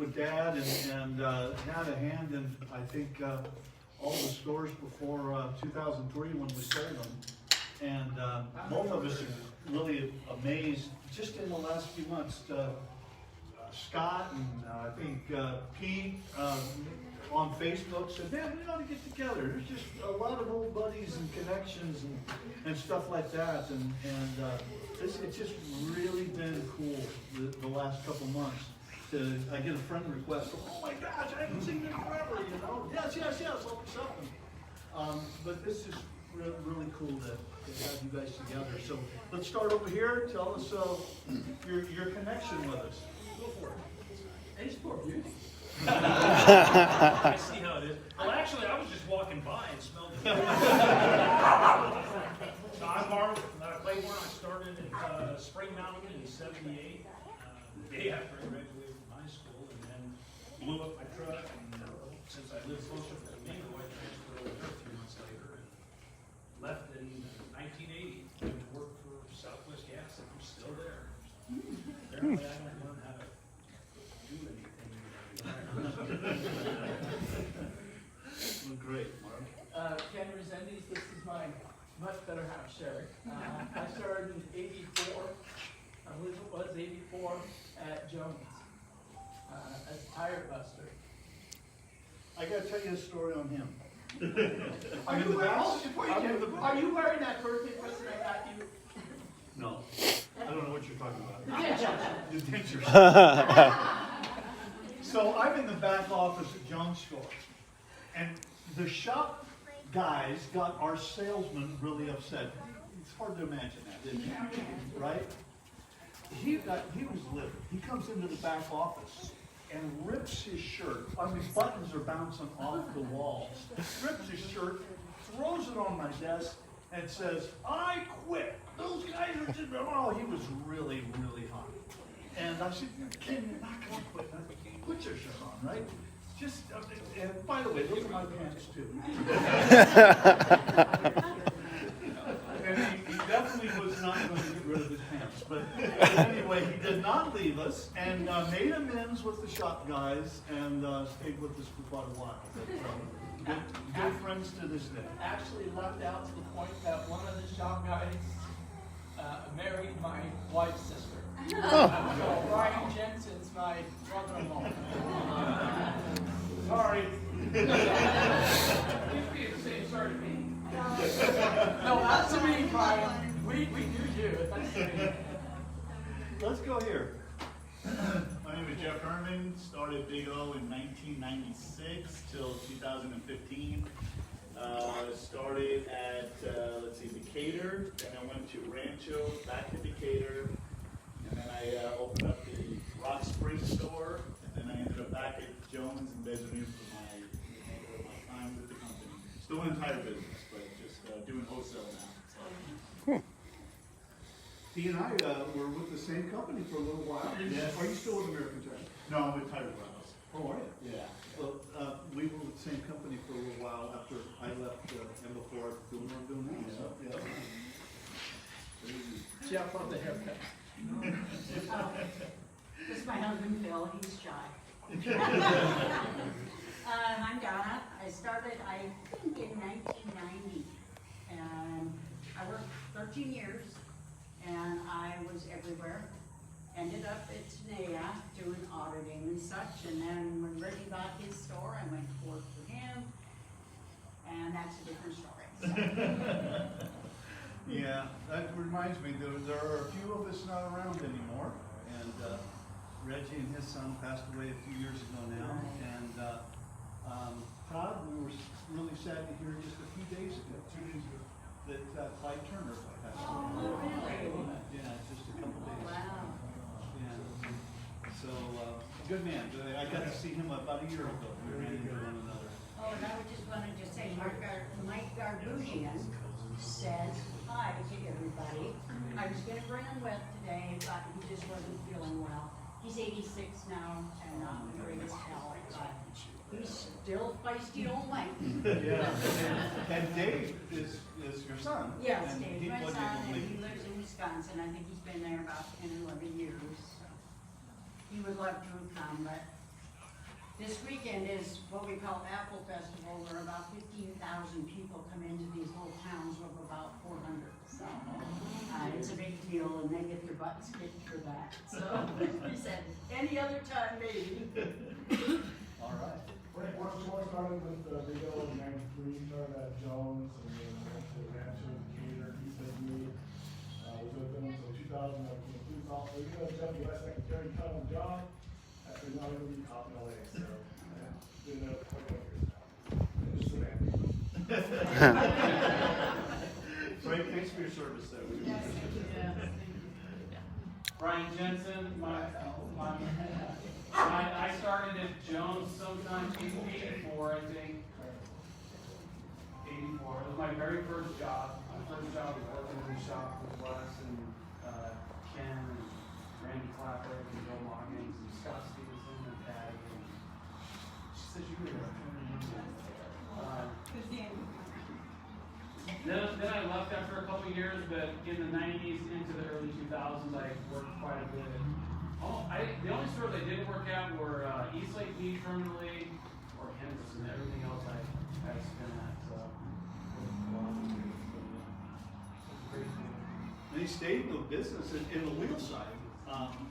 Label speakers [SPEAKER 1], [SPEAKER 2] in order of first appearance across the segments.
[SPEAKER 1] with Dad and had a hand in, I think, all the stores before 2003 when we sold them. And both of us are really amazed just in the last few months. Scott and I think Pete on Facebook said, man, we ought to get together. There's just a lot of old buddies and connections and stuff like that. And it's just really been cool the last couple months. I get a friend request, oh my gosh, I haven't seen you forever, you know. Yes, help us out. But this is really cool to have you guys together. So let's start over here. Tell us your connection with us.
[SPEAKER 2] Go for it. Hey, sport beauty. I see how it is. Well, actually, I was just walking by and smelled it. So I'm Mark Claiborne. I started at Spring Mountain in '78, the day after I graduated from high school, and then blew up my truck. And since I lived closer to me, I transferred over there a few months later and left in 1980 to work for Southwest Gas, and I'm still there. Apparently, I don't learn how to do anything.
[SPEAKER 1] Well, great, Mark.
[SPEAKER 3] Ken Resendiz, this is my much better half, Sherry. I started in '84, I believe it was '84, at Jones as a tire buster.
[SPEAKER 1] I got to tell you a story on him.
[SPEAKER 3] Are you wearing that birthday present I got you?
[SPEAKER 1] No, I don't know what you're talking about. So I'm in the back office at Jones Store, and the shop guys got our salesman really upset. It's hard to imagine that, isn't it? Right? He was livid. He comes into the back office and rips his shirt. I mean, buttons are bouncing off the walls. Rips his shirt, throws it on my desk, and says, "I quit. Those guys are just..." Oh, he was really, really hot. And I said, "Ken, you're not going to quit. Put your shirt on, right? Just, and by the way, those are my pants too." And he definitely was not going to get rid of his pants. But anyway, he did not leave us and made amends with the shop guys and stayed with us for quite a while. But, good friends to this day.
[SPEAKER 3] Actually left out to the point that one of the shop guys married my wife's sister. So Brian Jensen's my brother-in-law. Sorry. Sorry to me. No, that's to me, Brian. We do you. That's to me.
[SPEAKER 1] Let's go here.
[SPEAKER 4] My name is Jeff Herman. Started Big O in 1996 till 2015. Started at, Decatur, then I went to Rancho, back to Decatur, and then I opened up the Rock Springs store, and then I ended up back at Jones and Desert for my time with the company. Still in tire business, but just doing wholesale now. So.
[SPEAKER 1] He and I were with the same company for a little while.
[SPEAKER 4] Yes.
[SPEAKER 1] Are you still with American Tire?
[SPEAKER 4] No, I'm with Tire Brothers.
[SPEAKER 1] Oh, are you?
[SPEAKER 4] Yeah.
[SPEAKER 1] Well, we were with the same company for a little while after I left and before doing what I'm doing now. So, yeah.
[SPEAKER 3] Jeff on the haircut.
[SPEAKER 5] This is my husband Phil, he's shy. I'm Donna. I started, I think, in 1990. And I worked 13 years, and I was everywhere. Ended up at Tenaya doing auditing and such, and then when Reggie bought his store, I went to work for him, and that's a different story. So.
[SPEAKER 1] Yeah, that reminds me, there are a few of us not around anymore, and Reggie and his son passed away a few years ago now, and Todd, we were really sad to hear just a few days ago, that Clyde Turner passed away.
[SPEAKER 5] Oh, really?
[SPEAKER 1] Yeah, just a couple days.
[SPEAKER 5] Wow.
[SPEAKER 1] Yeah. So, good man. I got to see him about a year ago. We ran into one another.
[SPEAKER 5] Oh, and I just wanted to say, Mike Garbusian says hi to everybody. I was going to bring him with today, but he just wasn't feeling well. He's 86 now and not in the greatest health, but he's still feisty old Mike.
[SPEAKER 1] Yeah. And Dave is your son.
[SPEAKER 5] Yes,
[SPEAKER 1] And
[SPEAKER 5] Dave's
[SPEAKER 1] he
[SPEAKER 5] my
[SPEAKER 1] wasn't
[SPEAKER 5] son,
[SPEAKER 1] able to
[SPEAKER 5] and
[SPEAKER 1] make
[SPEAKER 5] he
[SPEAKER 1] it.
[SPEAKER 5] lives in Wisconsin. I think he's been there about 10 or 11 years. So. He would love to have come, but This weekend is what we call Apple Festival, where about 15,000 people come into these little towns of about 400. So it's a big deal, and they get their butts kicked for that. So we said, any other time, maybe.
[SPEAKER 1] All right.
[SPEAKER 6] Once started with Big O in '93, started at Jones, and then went to Rancho Decatur, East Lake Mead. Was with them until 2000. Jeff, you last secretary, cut on the job. After not even being caught in LA, so been there 21 years now. Just a man.
[SPEAKER 1] Frank, thanks for your service there.
[SPEAKER 7] Brian Jensen, I started at Jones sometime in '84, I think. '84. It was my very first job. My first job was working in the shop with Wes and Ken and Randy Clapper and Joe Loggins and Scott Stevenson and Patty. And she said you were there. Then I left after a couple years, but in the '90s into the early 2000s, I worked quite a bit. The only stores I didn't work at were East Lake Mead, Terminally, or Henderson. Everything else I spent at. So.
[SPEAKER 1] And he stayed in the business in the wheel side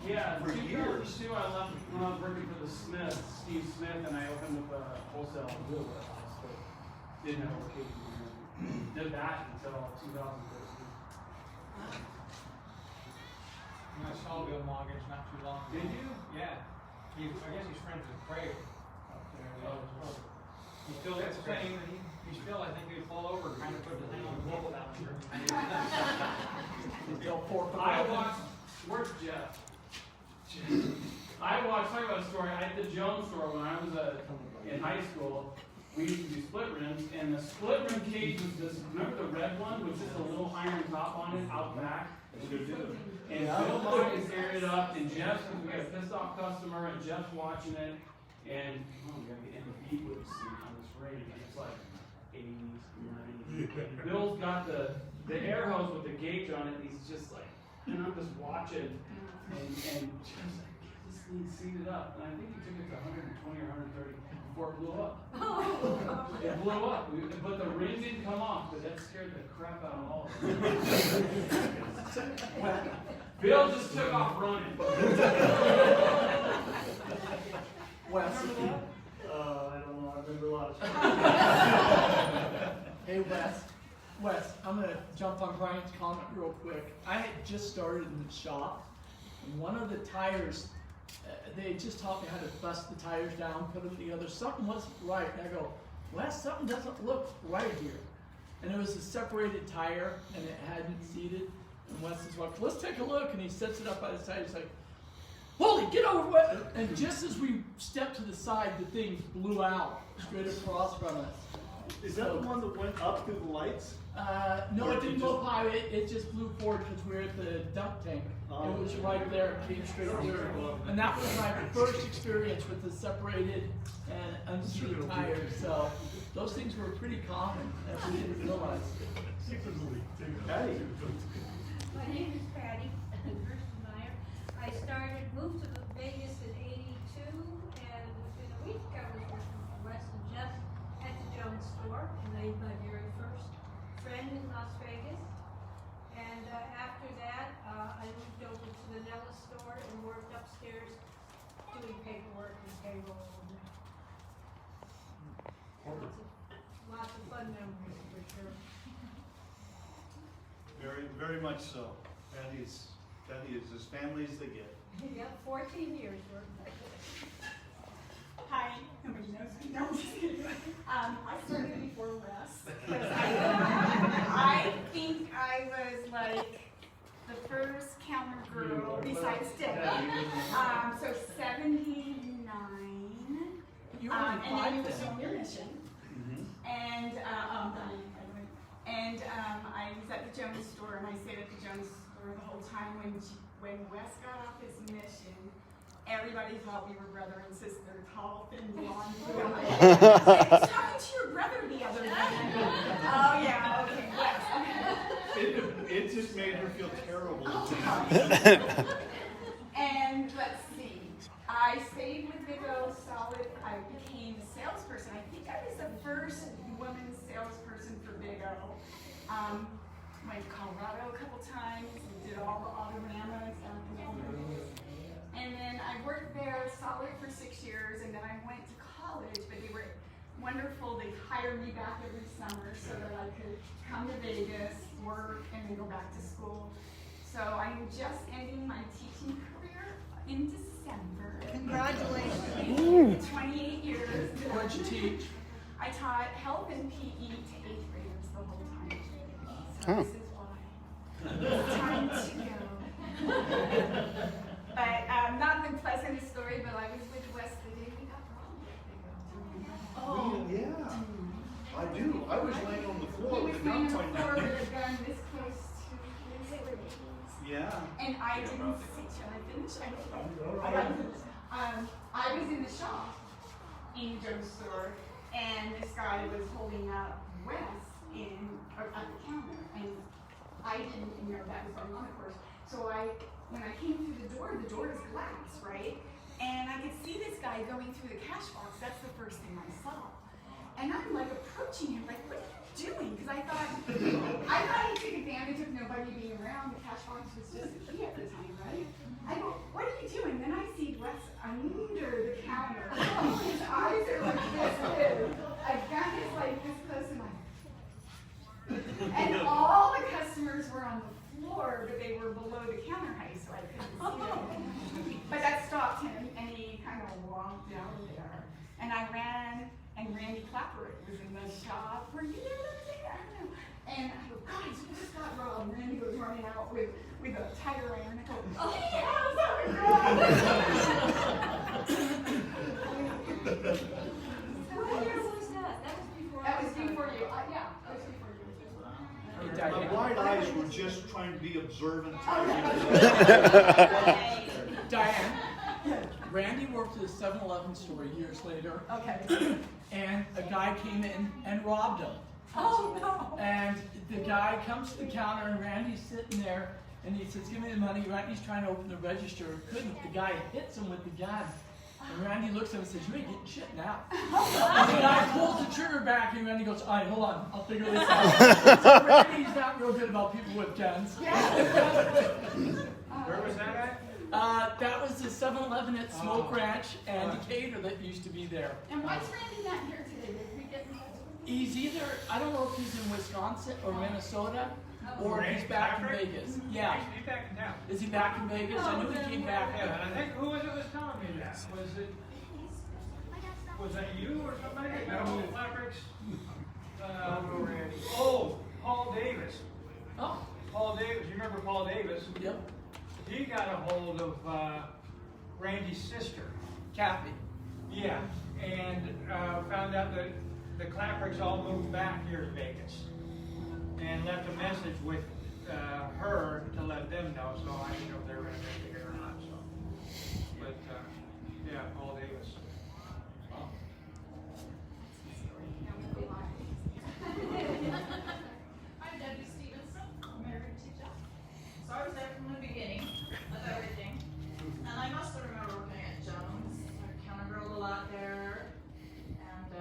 [SPEAKER 7] Yeah,
[SPEAKER 1] for years.
[SPEAKER 7] 2002 I left when I was working for the Smith, Steve Smith, and I opened up a wholesale wheel warehouse. So didn't have a location here. Did that until 2013.
[SPEAKER 8] I saw Bill Moggins not too long ago.
[SPEAKER 7] Did you?
[SPEAKER 8] Yeah. I guess he's friends with Craig up there.
[SPEAKER 7] Oh.
[SPEAKER 8] He still, that's the thing, he still, I think he'd fall over trying to put the thing on the wall down there.
[SPEAKER 7] I watched, where's Jeff? I watched, talk about a story, I had the Jones store when I was in high school. We used to do split rims, and the split rim cage was this, remember the red one with just a little iron top on it out back? And Bill Moggins aired it up, and Jeff, we got a pissed off customer, and Jeff's watching it, and we gotta get in the beat with the seat on this ring, and it's like 80s, 90s. Bill's got the air hose with the gauge on it, and he's just like, and I'm just watching, and Jeff's like, get this thing seated up, and I think he took it to 120 or 130 before it blew up. It blew up, but the ring didn't come off, but that scared the crap out of all of us. Bill just took off running.
[SPEAKER 3] Wes.
[SPEAKER 1] I don't know. I remember a lot of stuff.
[SPEAKER 3] Hey, Wes, I'm going to jump on Brian's comment real quick. I had just started in the shop, and one of the tires, they just taught me how to bust the tires down, put them together. Something wasn't right. And I go, Wes, something doesn't look right here. And it was a separated tire, and it hadn't seated. And Wes is like, let's take a look. And he sets it up by the side. He's like, Holy, get over it! And just as we stepped to the side, the thing blew out straight across from us.
[SPEAKER 1] Is that the one that went up through the lights?
[SPEAKER 3] No, it didn't go high. It just flew forward because we were at the dump tank. It was right there. It came straight through. And that was my first experience with the separated and unseated tires. So those things were pretty common, and we didn't realize.
[SPEAKER 1] Patty.
[SPEAKER 9] My name is Patty Gerstenmeyer. I moved to Vegas in '82, and within a week I was working for Wes and Jeff at the Jones store, and made my very first friend in Las Vegas. And after that, I moved over to the Nellis store and worked upstairs doing paperwork and payroll. Lots of fun memories for sure.
[SPEAKER 1] Very, very much so. Patty is as family as they get.
[SPEAKER 9] Yep, 14 years working like this.
[SPEAKER 10] Hi, nobody knows me. No, I'm just kidding. I started before Wes. I think I was like the first counter girl besides Debbie. So 79.
[SPEAKER 3] You were only
[SPEAKER 10] And then you
[SPEAKER 3] five
[SPEAKER 10] were
[SPEAKER 3] then.
[SPEAKER 10] on your mission. And I was at the Jones store, and I stayed at the Jones store the whole time when Wes got off his mission. Everybody thought we were brother and sister, tall, thin, blonde. I was talking to your brother the other day. Oh yeah, okay, Wes.
[SPEAKER 1] It just made her feel terrible.
[SPEAKER 10] And let's see, I stayed with Big O solid. I Went to Colorado a couple times, and did all the autoramas. And then I worked there solid for 6 years, and then I went to college, but they were wonderful. They hired me back every summer so that I could come to Vegas, work, and then go back to school. So I'm just ending my teaching career in December.
[SPEAKER 9] Congratulations.
[SPEAKER 10] 28 years.
[SPEAKER 3] What'd you teach?
[SPEAKER 10] I taught health and PE to 8th graders the whole time. So this is why. It's time to go. But not the pleasantest story, but I was with Wes the day we got robbed.
[SPEAKER 1] Oh, yeah. I do. I was laying on the
[SPEAKER 10] He
[SPEAKER 1] floor
[SPEAKER 10] was
[SPEAKER 1] with a
[SPEAKER 10] laying on
[SPEAKER 1] gun
[SPEAKER 10] the
[SPEAKER 1] pointing
[SPEAKER 10] floor
[SPEAKER 1] at me.
[SPEAKER 10] with a gun this close to his face.
[SPEAKER 1] Yeah.
[SPEAKER 10] And I didn't see, shall I finish? I was in the shop in Joe's store, and this guy was holding up Wes at the counter, and I didn't know that was going on at first. So when I came through the door is glass, right? And I could see this guy going through the cash box. That's the first thing I saw. And I'm like approaching him, like, what are you doing? Because I thought he took advantage of nobody being around. The cash box was just a key at the time, right? I go, what are you doing? Then I see Wes under the counter. His eyes are like this big. A gun is like this close to my and all the customers were on the floor, but they were below the counter height, so I couldn't see them. But that stopped him, and he kind of walked out there. And I ran, and Randy Clapper was in the shop. Were you there that day? I don't know. And I go, guys, we just got robbed. And Randy goes running out with a tire iron. I go, oh,
[SPEAKER 9] What year was that? That was before
[SPEAKER 10] That was before you. Yeah, that was before you.
[SPEAKER 3] Hey,
[SPEAKER 1] My
[SPEAKER 3] Diane.
[SPEAKER 1] wide eyes were just trying to be observant.
[SPEAKER 3] Diane, Randy worked at a 7-Eleven store years later,
[SPEAKER 10] Okay.
[SPEAKER 3] and a guy came in and robbed him.
[SPEAKER 10] Oh, no.
[SPEAKER 3] And the guy comes to the counter, and Randy's sitting there, and he says, give me the money. Randy's trying to open the register, couldn't. The guy hits him with the gun. And Randy looks at him and says, you ain't getting shit now. And the guy pulls the trigger back, and Randy goes, all right, hold on, I'll figure this out. So Randy's not real good about people with guns.
[SPEAKER 8] Where was that at?
[SPEAKER 3] That was the 7-Eleven at Smoke Ranch and Decatur that used to be there.
[SPEAKER 10] And why's Randy not here today? Did we get in touch with him?
[SPEAKER 3] He's either, I don't know if he's in Wisconsin or Minnesota, or
[SPEAKER 8] Randy
[SPEAKER 3] he's back in
[SPEAKER 8] Patrick?
[SPEAKER 3] Vegas. Yeah.
[SPEAKER 8] He's back in town.
[SPEAKER 3] Is he back in Vegas? I knew he came back.
[SPEAKER 8] Yeah, and I think, who was it was telling me that? Was that you or somebody? No, Fabrics. Oh, Paul Davis.
[SPEAKER 3] Oh,
[SPEAKER 8] Paul Davis, you remember Paul Davis?
[SPEAKER 3] yep.
[SPEAKER 8] He got a hold of Randy's sister.
[SPEAKER 3] Kathy.
[SPEAKER 8] Yeah, and found out that the Clappericks all moved back here to Vegas and left a message with her to let them know, so I didn't know if they were going to make it here or not. So, but yeah, Paul Davis.
[SPEAKER 11] I'm Debbie Stephenson, married to Jeff. So I was there from the beginning of everything. And I must have remember working at Jones. I counter girled a lot there. And I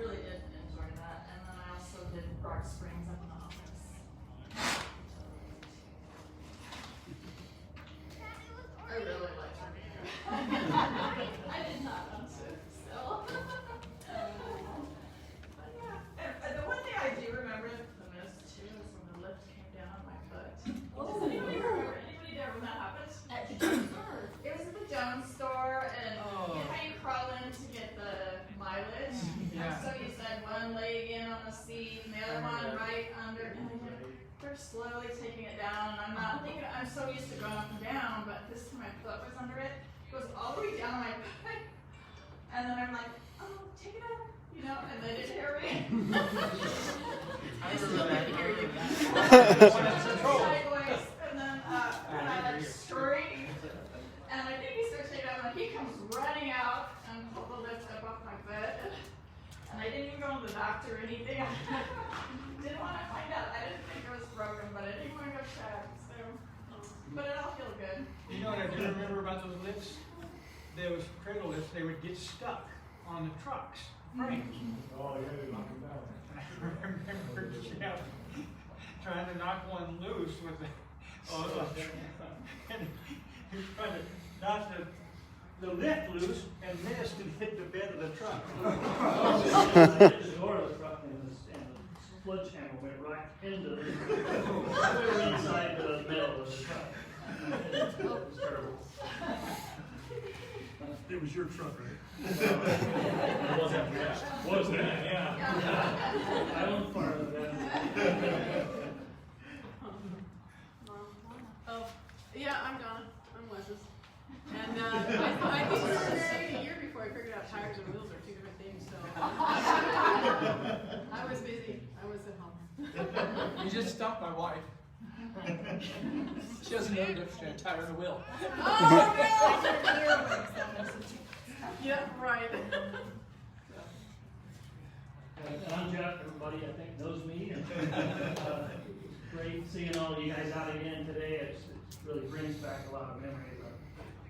[SPEAKER 11] really did enjoy that. And then I also did Rock Springs up in the office. I really liked working there. I did not want to, still. But yeah, and the one thing I do remember the most too is when the lift came down on my foot. Does anybody remember? Anybody there when that happened? At the Jones store. It was at the Jones store, and you know how you crawl in to get the mileage?
[SPEAKER 8] Yeah.
[SPEAKER 11] So you said one leg in on the seat, and the other one right under. And they're slowly taking it down, and I'm not thinking, I'm so used to going up and down, but this time my foot was under it. It goes all the way down my foot. And then I'm like, oh, take it up. You know, and they didn't hear me. I still didn't hear you. Sideways, and then I like screamed, and I think he starts taking it up, and he comes running out and pulled the lift up off my foot. And I didn't even go to the doctor or anything. I didn't want to find out. I didn't think it was broken, but I didn't want to go check. So, but it all feels good.
[SPEAKER 8] You know what I do remember about those lifts? Those cradle lifts, they would get stuck. on the trucks, frames.
[SPEAKER 6] Oh, yeah, they knocked him down.
[SPEAKER 8] And I remember Jeff trying to knock one loose with the, and he was trying to knock the lift loose and missed and hit the bed of the truck.
[SPEAKER 12] The door of the truck and the sledgehammer went right into the inside the middle of the truck. It was terrible.
[SPEAKER 1] It was your truck, right?
[SPEAKER 12] It was after that. Was that? Yeah. I own part of that.
[SPEAKER 11] Oh, yeah, I'm Donna. I'm Wes's. And I think we were married a year before I figured out tires and wheels are two different things, so. I was busy. I was at home.
[SPEAKER 3] You just stumped my wife. She doesn't know the difference between a tire and a wheel.
[SPEAKER 11] Oh, no! Yeah, right.
[SPEAKER 12] And I'm Jeff. Everybody I think knows me. And, great seeing all you guys out again today. It really brings back a lot of memories.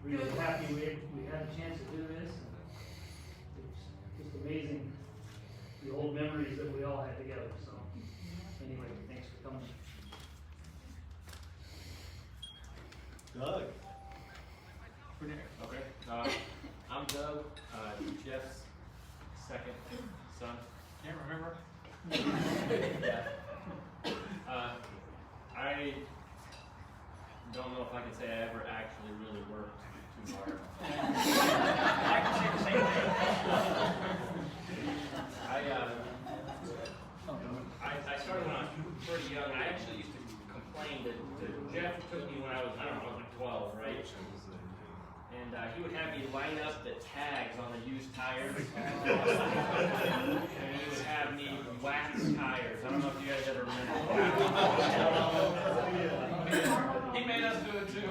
[SPEAKER 12] I'm really happy we had a chance to do this. It's just amazing the old memories that we all had together. So anyway, thanks for coming.
[SPEAKER 1] Doug?
[SPEAKER 13] Okay. I'm Doug, Jeff's second son.
[SPEAKER 8] Can't remember?
[SPEAKER 13] Yeah. I don't know if I can say I ever actually really worked too hard.
[SPEAKER 8] I can say the same thing.
[SPEAKER 13] I started when I was pretty young. I actually used to complain that Jeff took me when I was, I don't know, like 12, right? And he would have me line up the tags on the used tires. And he would have me wax tires. I don't know if you guys ever remember that. He made us do it too.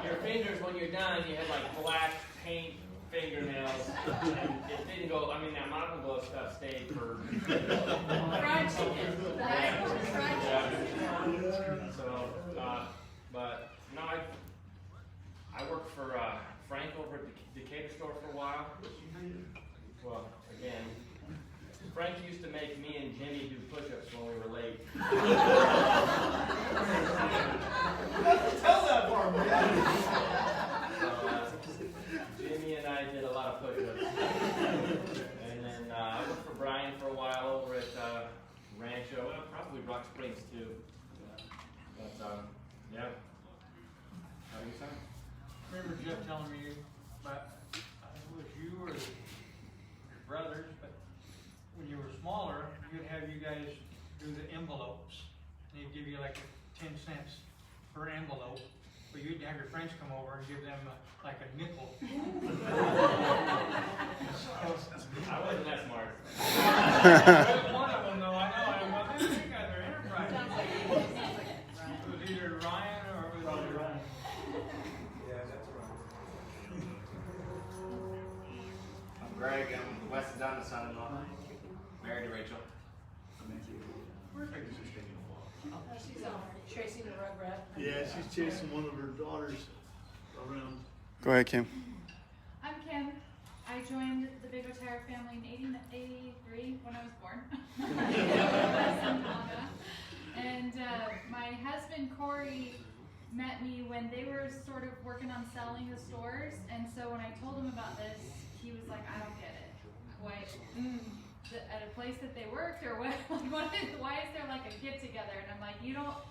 [SPEAKER 13] Your fingers, when you're done, you had like black paint fingernails. And it didn't go, I mean, that mountain glow stuff stayed for...
[SPEAKER 11] Fried chicken. Fried chicken.
[SPEAKER 13] So, but, no, I worked for Frank over at the Decatur store for a while. Well, again, Frank used to make me and Jimmy do push-ups when we were late.
[SPEAKER 1] Tell that part, man.
[SPEAKER 13] Jimmy and I did a lot of push-ups. And then I worked for Brian for a while over at Rancho, well, probably Rock Springs too. But, yeah. How do you sound?
[SPEAKER 8] I remember Jeff telling me about, I think it was you or your brothers, but when you were smaller, you'd have you guys do the envelopes. And he'd give you like 10 cents per envelope, but you'd have your friends come over and give them like a nickel.
[SPEAKER 13] I wasn't that smart.
[SPEAKER 8] One of them though, I know, well, they guys are enterprise. It was either Ryan or it was either Ryan.
[SPEAKER 14] I'm Greg. I'm Wes and Donna's son-in-law. Married to Rachel.
[SPEAKER 9] She's chasing the rugrat.
[SPEAKER 1] Yeah, she's chasing one of her daughters around.
[SPEAKER 15] Go ahead, Kim.
[SPEAKER 16] I'm Kim. I joined the Big O Tire family in 1983 when I was born. And my husband Corey met me when they were sort of working on selling the stores. And so when I told him about this, he was like, I don't get it. At a place that they worked or what? Like, why is there like a get together? And I'm like, you don't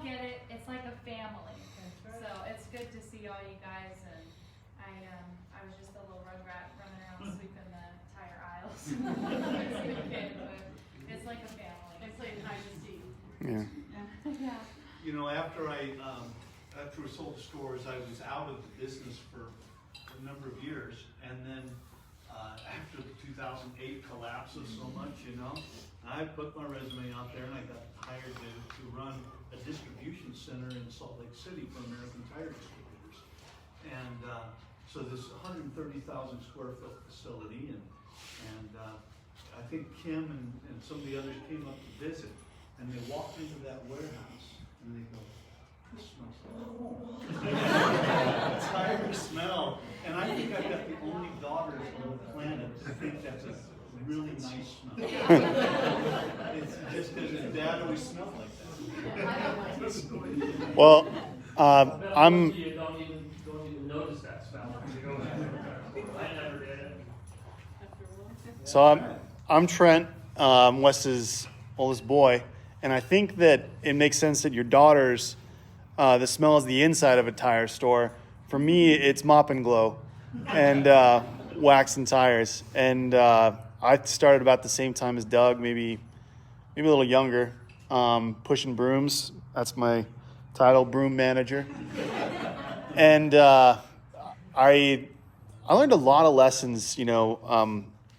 [SPEAKER 16] get it. It's like a family. So it's good to see all you guys. And I was just a little rugrat running around sweeping the tire aisles as a kid, but it's like a family.
[SPEAKER 11] They played hide and seek.
[SPEAKER 15] Yeah.
[SPEAKER 16] Yeah.
[SPEAKER 1] You know, after we sold the stores, I was out of the business for a number of years, and then after the 2008 collapses so much, you know, I put my resume out there and I got hired to run a distribution center in Salt Lake City for American Tire Distributors. And so this 130,000 square foot facility, and I think Kim and some of the others came up to visit, and they walked into that warehouse and they go, this smells like tire smell. And I think I've got the only daughters on the planet think that's a really nice smell. It's just because Dad always smelled like that.
[SPEAKER 15] Well,
[SPEAKER 12] Most of you don't even notice that smell. I never did.
[SPEAKER 15] So I'm Trent, Wes's oldest boy, and I think that it makes sense that your daughters, the smell is the inside of a tire store. For me, it's mop and glow and wax and tires. And I started about the same time as Doug, maybe a little younger, pushing brooms. That's my title, broom manager. And I learned a lot of lessons,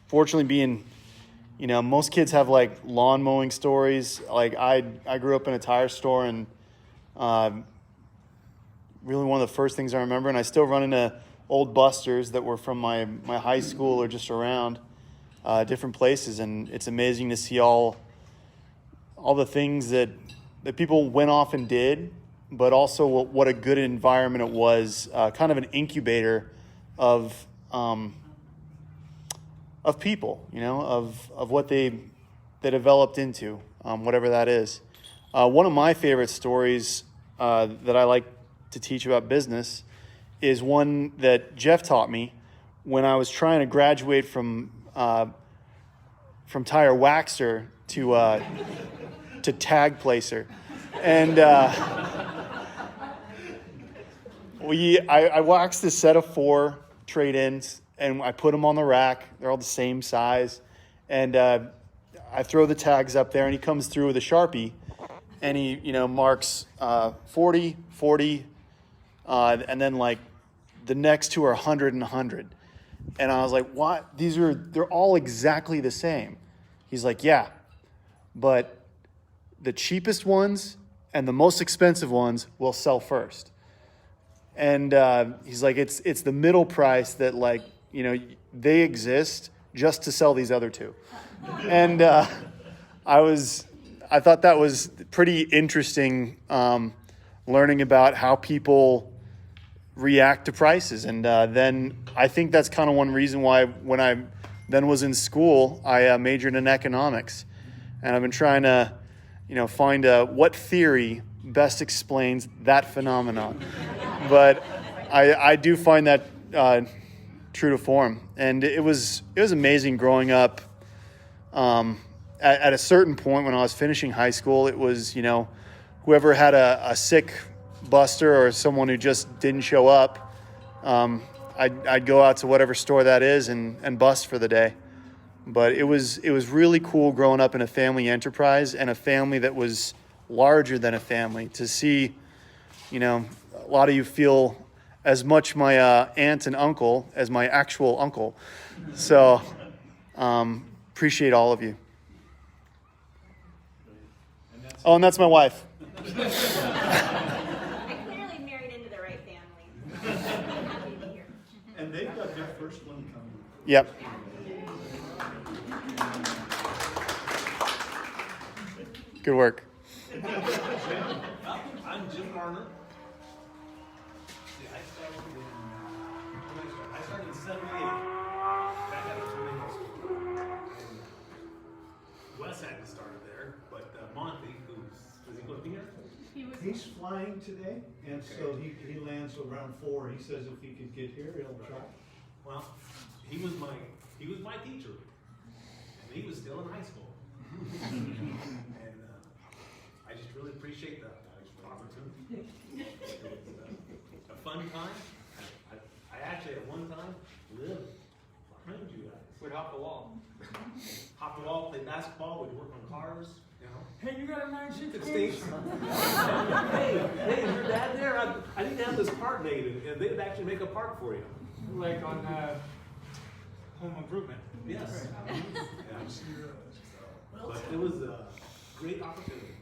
[SPEAKER 15] fortunately being, most kids have like lawn mowing stories. Like I grew up in a tire store, and really one of the first things I remember, and I still run into old busters that were from my high school or just around different places. And it's amazing to see all the things that people went off and did, but also what a good environment it was, kind of an incubator of people, of what they developed into, whatever that is. One of my favorite stories that I like to teach about business is one that Jeff taught me when I was trying to graduate from tire waxer to tag placer. And I waxed a set of 4 trade-ins, and I put them on the rack. They're all the same size. And I throw the tags up there, and he comes through with a Sharpie, and he, marks 40, 40, and then like the next 2 are 100 and 100. And I was like, what? They're all exactly the same. He's like, yeah, but the cheapest ones and the most expensive ones will sell first. And he's like, it's the middle price that they exist just to sell these other 2. And I thought that was pretty interesting, learning about how people react to prices. And then I think that's kind of one reason why when I then was in school, I majored in economics. And I've been trying to, find what theory best explains that phenomenon. But I do find that true to form. And it was amazing growing up. At a certain point when I was finishing high school, it was, whoever had a sick buster or someone who just didn't show up, I'd go out to whatever store that is and bust for the day. But it was really cool growing up in a family enterprise and a family that was larger than a family. To see, a lot of you feel as much my aunt and uncle as my actual uncle. So appreciate all of you. Oh, and that's my wife.
[SPEAKER 10] I clearly married into the right family. Happy to be here.
[SPEAKER 1] And they've got their first one coming.
[SPEAKER 15] Yep. Good work.
[SPEAKER 2] I'm Jim Garner. I started in 78. Back out of Vegas. Wes hadn't started there, but Monty, does he live here?
[SPEAKER 1] He's flying today, and so he lands around 4. He says if he could get here, he'll try.
[SPEAKER 2] Well, he was my teacher, and he was still in high school. And I just really appreciate the opportunity. It's a fun time. I actually at one time lived behind you guys.
[SPEAKER 13] We'd hop the wall.
[SPEAKER 2] Hop the wall, play basketball, we'd work on cars,
[SPEAKER 8] Hey, you got a nice
[SPEAKER 2] Could stay. Hey, is your dad there? I need to have this part made, and they'd actually make a part for you.
[SPEAKER 8] Like on home improvement.
[SPEAKER 2] Yes. Yeah. But it was a great opportunity.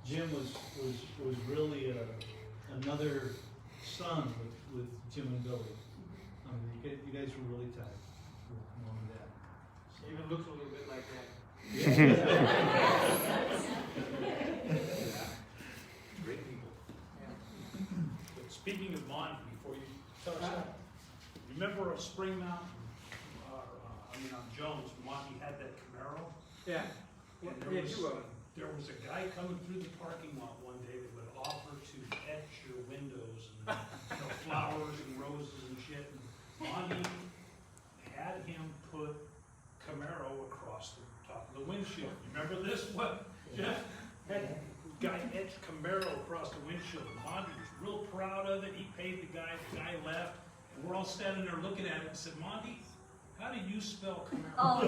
[SPEAKER 1] Jim was really another son with Jim and Billy. You guys were really tight with mom and dad.
[SPEAKER 8] Even looks a little bit like that.
[SPEAKER 2] Great people. But speaking of Monty, before you start, remember on Spring Mountain, on Jones, Monty had that Camaro?
[SPEAKER 8] Yeah.
[SPEAKER 2] And
[SPEAKER 8] Yeah, two of them.
[SPEAKER 2] there was a guy coming through the parking lot one day that would offer to etch your windows and flowers and roses and shit. And Monty had him put Camaro across the top of the windshield. You remember this? What? Jeff had guy etched Camaro across the windshield. Monty was real proud of it. He paid the guy left. And we're all standing there looking at it and said, Monty, how do you spell Camaro?
[SPEAKER 5] Oh,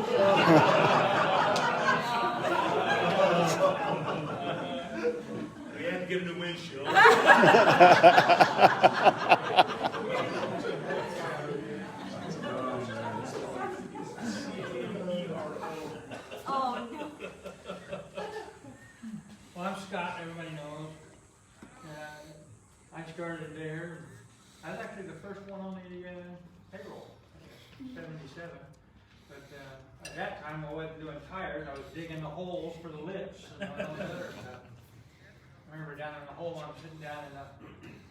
[SPEAKER 2] We had to give him the windshield.
[SPEAKER 5] oh, no.
[SPEAKER 8] Well, I'm Scott, everybody knows. I started there. I was actually the first one on the payroll, I guess, 77. But at that time, I wasn't doing tires. I was digging the holes for the lips and all that other stuff. I remember down in the hole, I'm sitting down in the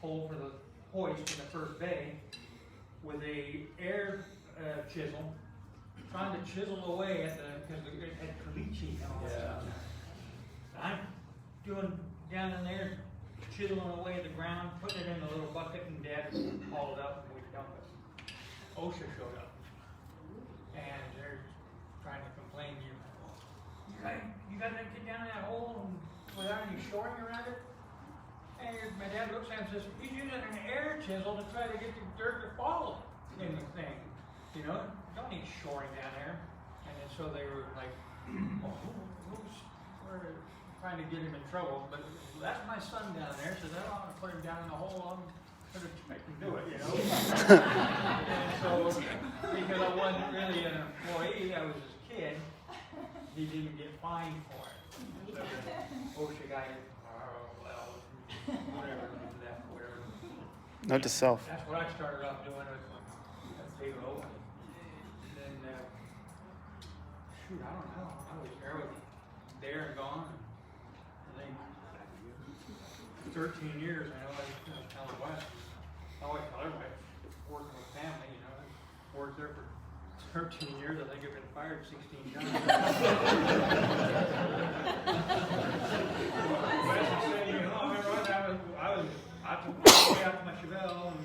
[SPEAKER 8] hole for the hoist in the first bay with a air chisel, trying to chisel away at because it had caliche and all that stuff. I'm doing down in there, chiseling away at the ground, putting it in a little bucket, and Dad hauled it up and we'd dump it. OSHA showed up, and they're trying to complain. You got to get down in that hole and without any shoring around it? And my dad looks at him and says, he's using an air chisel to try to get the dirt to fall in the thing. You know, don't need shoring down there. And then so they were like, oh, we're trying to get him in trouble. But that's my son down there, so I don't want to put him down in the hole. I'm going to make him do it, you know. And so, because I wasn't really an employee, I was his kid, he didn't get fined for it. So the OSHA guy, whatever, whatever.
[SPEAKER 15] Note to self.
[SPEAKER 8] That's what I started off doing at Big O. And then, shoot, I don't know. I was there and gone. I think 13 years, I know I was telling Wes. I always tell everybody, working with family, you know, I worked there for 13 years. I think I've been fired 16 times. I took my way out to my Chevelle, and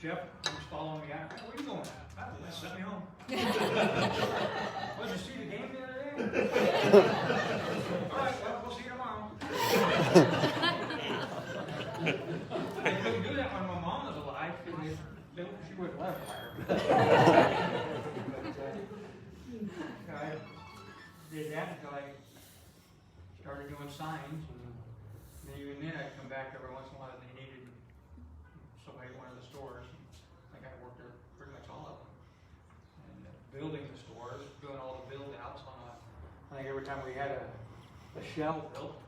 [SPEAKER 8] Jeff was following me out. Where are you going? I sent me home. Well, did you see the game the other day? All right, well, we'll see you tomorrow. I couldn't do that when my mom was alive. She would have left her. I did that until I started doing signs, and even then I'd come back every once in a while and they needed somebody at one of the stores. I think I worked there pretty much all of them. And building the stores, doing all the build outs on I think every time we had a shell built,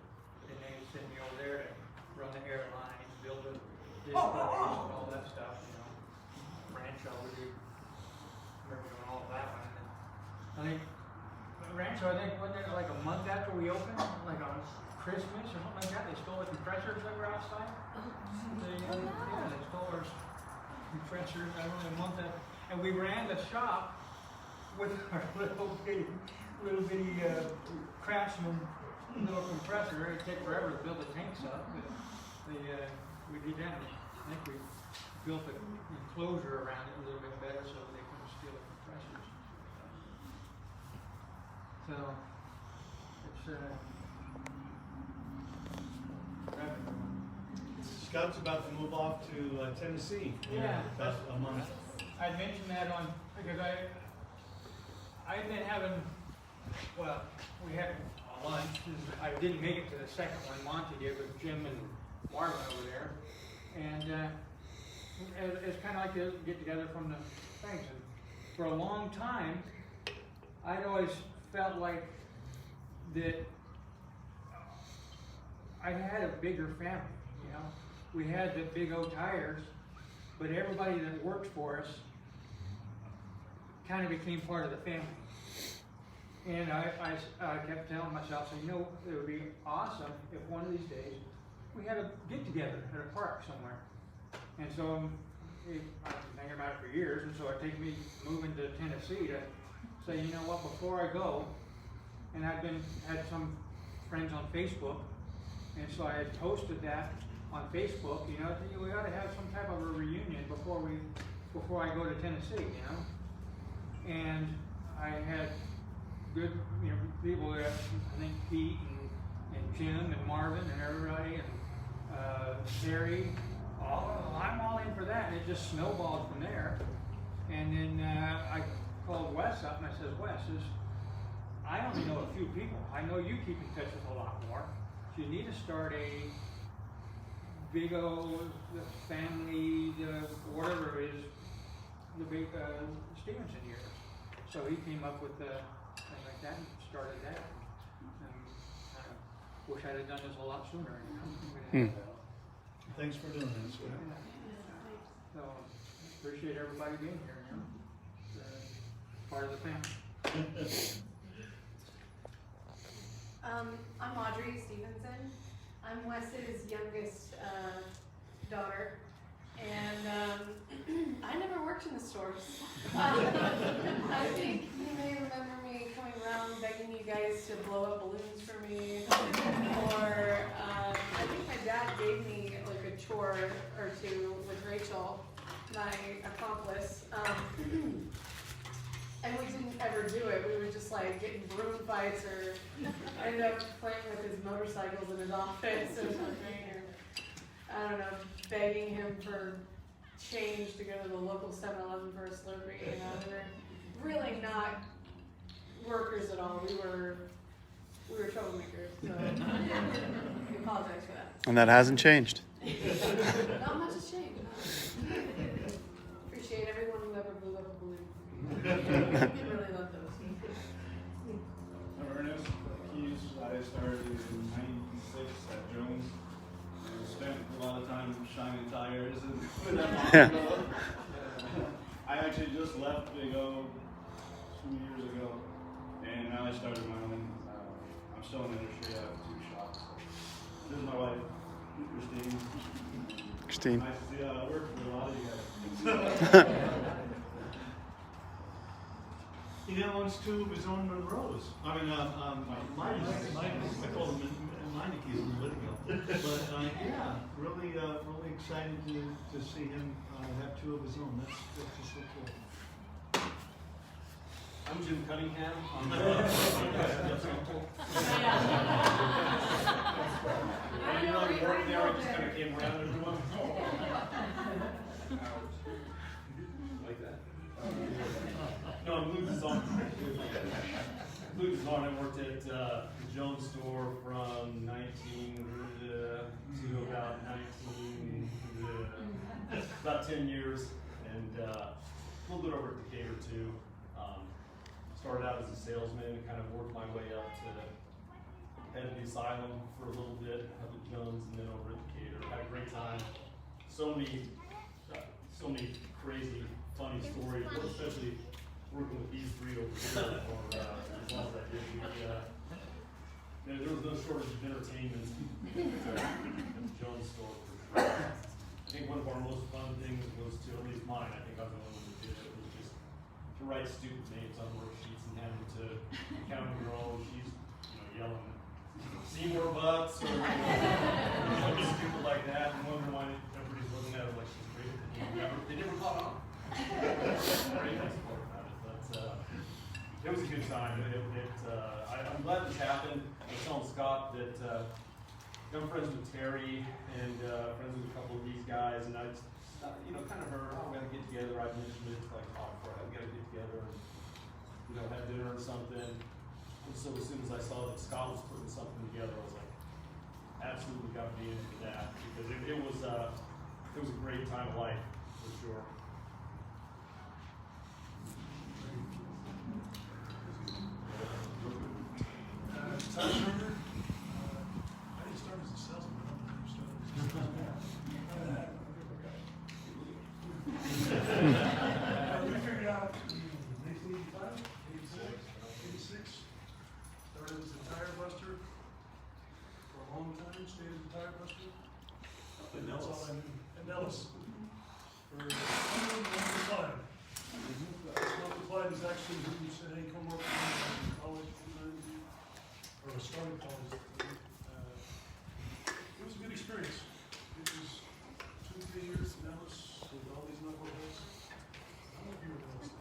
[SPEAKER 8] and they would send me over there to run the airlines, build the displays and all that stuff, you know. Rancho, we remember doing all of that one. I think Rancho, wasn't it like a month after we opened, like on Christmas or something like that, they stole the compressors that were outside? They stole our compressors, I don't know, a month after. And we ran the shop with our little bitty Craftsman little compressor. It'd take forever to build the tanks up. But we did that. I think we built an enclosure around it a little bit better so they couldn't steal the compressors. So it's
[SPEAKER 1] Scott's about to move off to Tennessee.
[SPEAKER 8] Yeah,
[SPEAKER 1] About a month.
[SPEAKER 8] I mentioned that because I've been having, well, we had a lunch. I didn't make it to the second one. Monty did with Jim and Marvin over there, and it's kind of like a get together from the things. And for a long time, I'd always felt like that I had a bigger family. You know, we had the Big O tires, but everybody that worked for us kind of became part of the family. And I kept telling myself, so, you know, it would be awesome if one of these days we had a get-together at a park somewhere. And so I've been thinking about it for years, and so it takes me moving to Tennessee to say, you know what, before I go, and had some friends on Facebook, and so I had posted that on Facebook, you know, we ought to have some type of a reunion before I go to Tennessee, you know. And I had good, you know, people there, I think Pete and Jim and Marvin and everybody, and Terry. I'm all in for that, and it just snowballed from there. And then I called Wes up and I said, Wes, I only know a few people. I know you keep in touch with a lot more. So you need to start a big old family, whatever it is, the big Stephenson years. So he came up with the thing like that and started that. And I wish I'd have done this a lot sooner. You know?
[SPEAKER 1] Thanks for doing this.
[SPEAKER 8] So appreciate everybody being here. You know? Part of the family.
[SPEAKER 17] I'm Audrey Stephenson. I'm Wes's youngest daughter, and I never worked in the stores. I think you may remember me coming around begging you guys to blow up balloons for me, or I think my dad gave me like a chore or two with Rachel, my accomplice. And we didn't ever do it. We would just like get in broom fights or end up playing with his motorcycles in his office or something. Or, I don't know, begging him for change to go to the local 7-Eleven for a Slurpee. You know, we were really not workers at all. We were troublemakers. So we apologize for that.
[SPEAKER 15] And that hasn't changed.
[SPEAKER 17] Not much has changed. No. Appreciate everyone who ever blew up a balloon. We really love those.
[SPEAKER 18] I'm Ernest Keys. I started in '96 at Jones and spent a lot of time shining tires and I actually just left Big O 2 years ago, and now I started my own. I'm still in the industry. I have 2 shops. This is my wife, Christine. Nice to see I work with a lot of you guys.
[SPEAKER 1] He now owns 2 of his own Monroes. I mean, mine. I call them Meinekes in Whittier. But yeah, really excited to see him have 2 of his own. That's just so cool.
[SPEAKER 18] I'm Jim Cunningham.
[SPEAKER 11] I
[SPEAKER 18] didn't really work there, I just kind of came around every once in a while. Like that? No, I'm Lou Design. Lou Design, I worked at the Jones store from 19 to about 10 years, and a little bit over at Decatur too. Started out as a salesman and kind of worked my way up to head of the asylum for a little bit, up at Jones, and then over at Decatur. Had a great time. So many crazy, funny stories, especially working with these 3 over here for as long as I did. There was no shortage of entertainment at the Jones store for sure. I think one of our most fun things was to, at least mine, I think I'm the one who did it, was just to write student names on worksheets and hand them to count your own. She's yelling, Seymour Butts, or something stupid like that, and wondering why everybody's looking at her like she's great. They never caught on. Very nice part about it, but it was a good time. I'm glad this happened. I was telling Scott that I'm friends with Terry and friends with a couple of these guys, and I just, kind of heard, we got to get together. I mentioned it like, we got to get together and, have dinner or something. And so as soon as I saw that Scott was putting something together, I was like, absolutely got to be in for that, because it was a great time of life, for sure.
[SPEAKER 1] Tyler Turner. I didn't start as a salesman. I don't think you started as a salesman. We figured out in 1985, 86, started as a tire buster for a long time, stayed as a tire buster. And that's all I knew. And Ellis for
[SPEAKER 18] side is actually who said, hey, come work with me in college, or started college. It was a good experience. It was 2-3 years in Dallas with all these knuckleheads. I don't know if you were Dallas.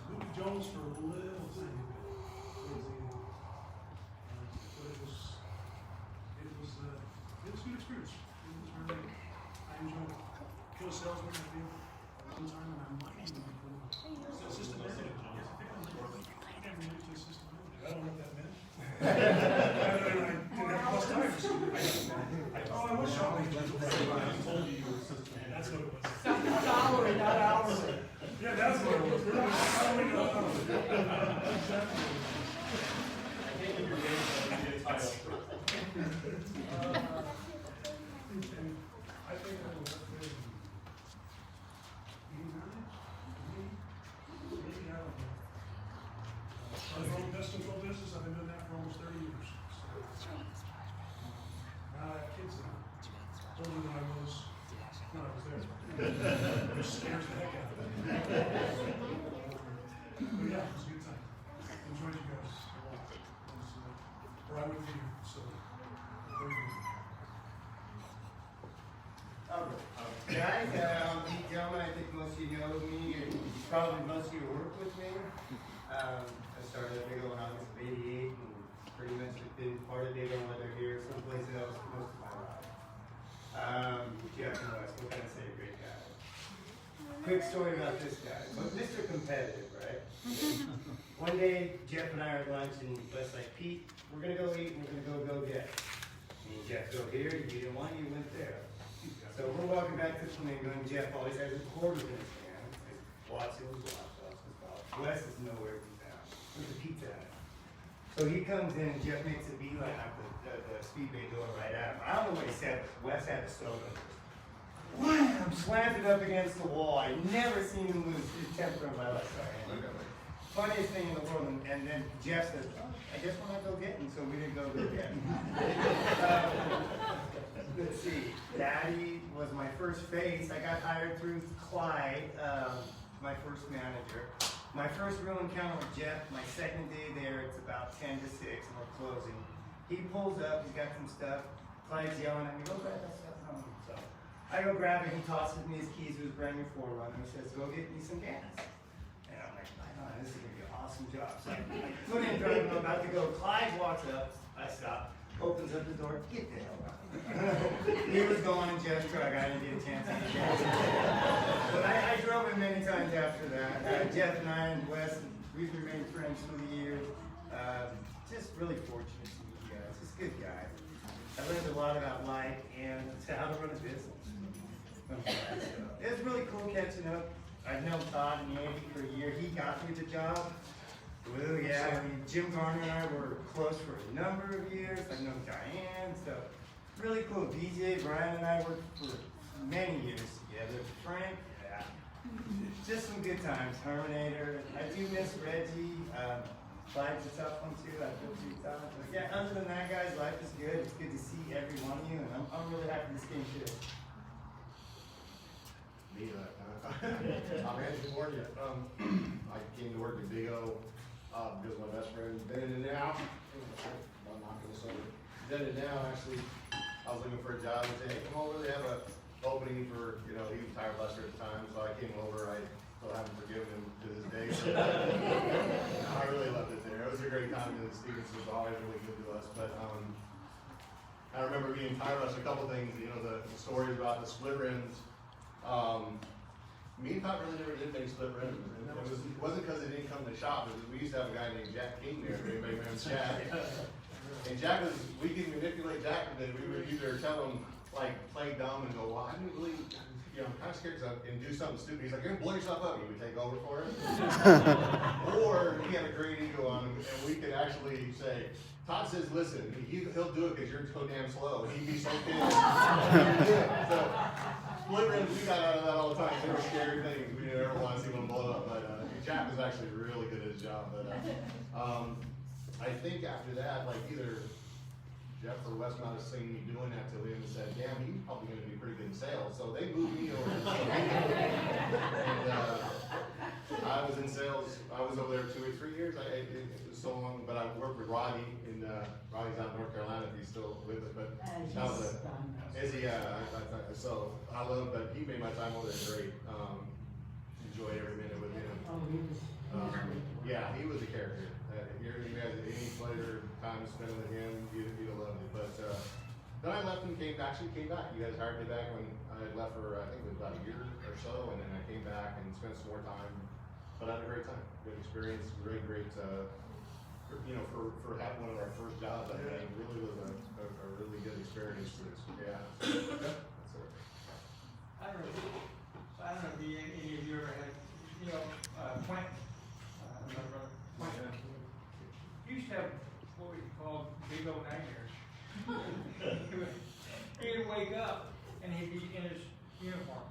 [SPEAKER 18] Moved to Jones for a little tiny bit. But it was a good experience. It was really, I enjoyed it. Kill a salesman, I think, one time, and I might even become assistant manager. Yes, I think I'm moved to assistant manager. I don't know what that meant. I didn't have plus tires. I was shopping. I told you were assistant manager. That's what it was.
[SPEAKER 3] Salary, not hours.
[SPEAKER 18] Yeah, that's what it was. Salary, not hours. Exactly.
[SPEAKER 7] I can't give your name, so I need a title.
[SPEAKER 18] I think I will have been maybe I don't know. Started my own pest control business. I've been doing that for almost 30 years. So, now I have kids now. Older than I was when I was there. It just scares the heck out of me. But yeah, it was a good time. Enjoyed you guys. Or I wouldn't be here. So, very good.
[SPEAKER 19] Guys, I'm Pete Gentleman. I think most of you know me, and probably most of you work with me. I started at Big O in August of '88, and pretty much have been part of Big O whether here, someplace else, most of my life. Jeff and Wes, what can I say? Great guy. Quick story about this guy. But Mr. Competitive, right? One day, Jeff and I are at lunch, and Wes like, Pete, we're gonna go eat, and we're gonna go get. Me and Jeff go here, you didn't want, you went there. So we're walking back to Flamingo, and Jeff always has his quarters in his hand. Watch it was Wes is nowhere to be found. There's a pizza hut. So he comes in, and Jeff makes a beeline out the speedway door right at him. I don't know what he said, but Wes had a soda. Wham! Slammed it up against the wall. I never seen him lose his temper in my life. Funniest thing in the world, and then Jeff says, oh, I guess we're not go getting, so we didn't go get. Let's see, Daddy was my first face. I got hired through Clyde, my first manager. My first real encounter with Jeff, my second day there, it's about 10 to 6, and we're closing. He pulls up, he's got some stuff. Clyde's yelling at me, go grab that stuff from him. So I go grab it, he tosses me his keys to his brand new 4Runner. He says, go get me some gas. And I'm like, oh, this is gonna be an awesome job. So I put in driving, I'm about to go. Clyde walks up, I stop, opens up the door, get the hell out. He was going in Jeff's truck, I didn't get a chance to get gas. But I drove him many times after that. Jeff and I and Wes, we've remained friends through the years. Just really fortunate to meet you guys. Just good guy. I learned a lot about life and how to run a business. It was really cool catching up. I've known Todd and Andy for a year. He got me the job. Well, yeah, I mean, Jim Garner and I were close for a number of years. I've known Diane, so really cool. DJ, Brian and I worked for many years together. Frank, yeah. Just some good times. Terminator. I do miss Reggie. Clyde's a tough one too. I feel too tough. But yeah, other than that, guys, life is good. It's good to see every one of you, and I'm really happy this game too.
[SPEAKER 20] Me, I'm Andrew Morgan. I came to work at Big O because my best friend been in and out. I'm not going to say it. Then and now, actually, I was looking for a job and said, hey, come over. They have an opening for, he was a tire buster at the time, so I came over. I still haven't forgiven him to this day. I really loved it there. It was a great time. The students was always really good to us. But I remember being tire buster. A couple things, the stories about the split rims. Me and Todd really never did make split rims. And it wasn't because it didn't come to the shop. We used to have a guy named Jack King there. If anybody remembers Jack. And Jack we could manipulate Jack, and then we would either tell him, play dumb and go, well, I didn't really, I'm kind of scared and do something stupid. He's like, you're going to blow yourself up. He would take over for it. Or he had a great ego on him, and we could actually say, Todd says, listen, he'll do it because you're so damn slow. He'd be so pissed. So, split rims, we got out of that all the time. They were scary things. We didn't ever want to see one blow up. But Jack was actually really good at his job. But I think after that, either Jeff or Wes might have seen me doing that to him and said, damn, he's probably going to be pretty good in sales. So they moved me over to I was in sales, I was over there 2 or 3 years, it was so long, but I worked with Roddy Roddy's out in North Carolina, if he's still with us, but that was so I love that, he made my time over there great, enjoyed every minute with him. Yeah, he was a character, if you guys, any pleasure, time spent with him, you'd have loved it, but, then I left and came back, you guys hired me back when I had left for, I think it was about a year or so, and then I came back and spent some more time, but I had a great time, good experience, great, you know, for having one of our first jobs, I think it really was a really good experience, yeah. So, that's it.
[SPEAKER 8] I don't know if any of you ever had, you know, Quentin, my brother, Quentin. He used to have what we called big old nightmares. He'd wake up and he'd be in his uniform.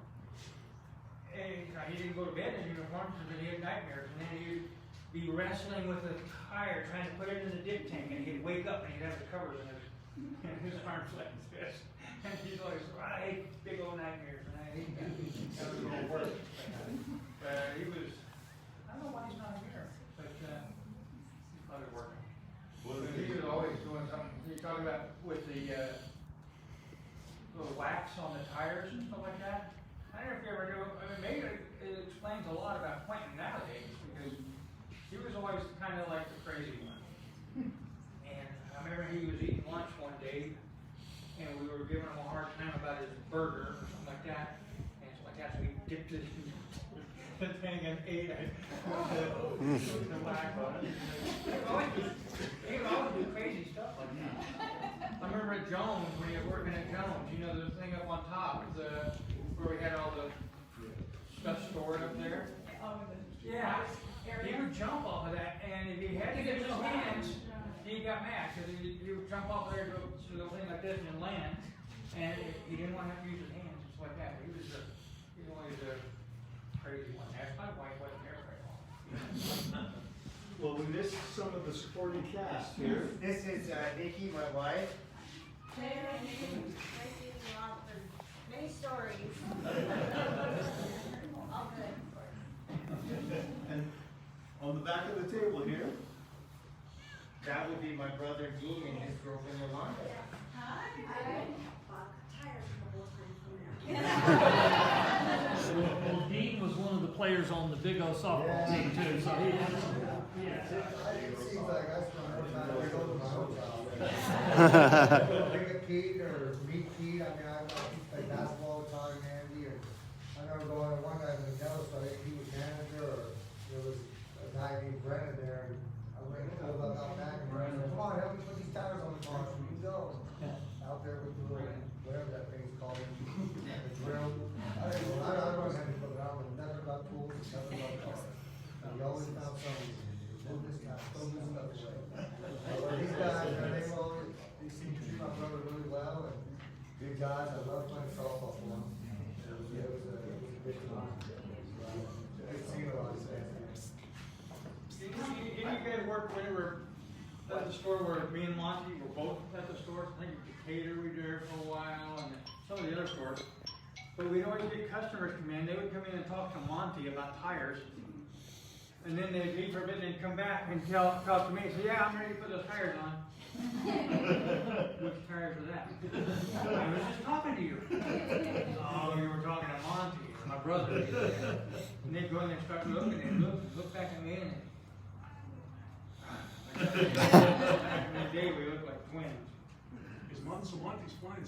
[SPEAKER 8] And he didn't go to bed in his uniform because he had nightmares. And then he'd be wrestling with a tire trying to put it in the dip tank. And he'd wake up and he'd have the covers in his arms like this. And he's always, I hate big old nightmares. And I hate that. That was all work. But he was, I don't know why he's not here. But he's probably working. He was always doing something. You're talking about with the little wax on the tires and stuff like that. I don't know if you ever do. I mean, maybe it explains a lot about Quentin nowadays because he was always kind of like the crazy one. And I remember he was eating lunch one day, and we were giving him a hard time about his burger or something like that. And so like that, so he dipped it in the thing and ate it. The wax on it. He would always do crazy stuff like that. I remember at Jones, when he was working at Jones, you know, the thing up on top, where we had all the stuff stored up there. Yeah. He would jump off of that, and if he had to get his hands, he got mad, because he would jump off there to the thing like this and land, and he didn't want to have to use his hands, just like that. He was always a crazy one. That's my wife wasn't there very long.
[SPEAKER 1] Well, we missed some of the supporting cast here.
[SPEAKER 19] This is Nikki, my wife.
[SPEAKER 5] Many stories. All good.
[SPEAKER 1] And on the back of the table here,
[SPEAKER 19] That would be my brother Dean and his girlfriend Yolanda.
[SPEAKER 5] Hi.
[SPEAKER 12] Well, Dean was one of the players on the Big O softball team too, so he has
[SPEAKER 21] Seems like I spent more time to go to my own job. Bring a Pete or meet Pete, I mean, I play basketball with Todd and Andy, and I remember going one night in the Dallas, so I think he was manager, or there was a guy named Brennan there, and I went and told him about that, and Brennan said, come on, help me put these tires on the car, so we go. Out there with the little, whatever that thing's called, the drill. I don't know, I don't have to put it on, but nothing about tools, nothing about cars. We always found something. These guys, they seem to treat my brother really well, and good guys. I love playing softball for them. It was a good time. Good seeing a lot of fans.
[SPEAKER 8] Didn't you guys work when we were at the store where me and Monty were both at the store? I think Decatur we were there for a while, and some of the other stores. But we'd always get customers come in. They would come in and talk to Monty about tires. And then they'd leave for a bit and they'd come back and talk to me and say, yeah, I'm ready to put those tires on. Which tires are that? I was just talking to you. Oh, you were talking to Monty, my brother. And they'd go in there and start looking and look back at me and back in the day we looked like twins.
[SPEAKER 1] is Monty's flying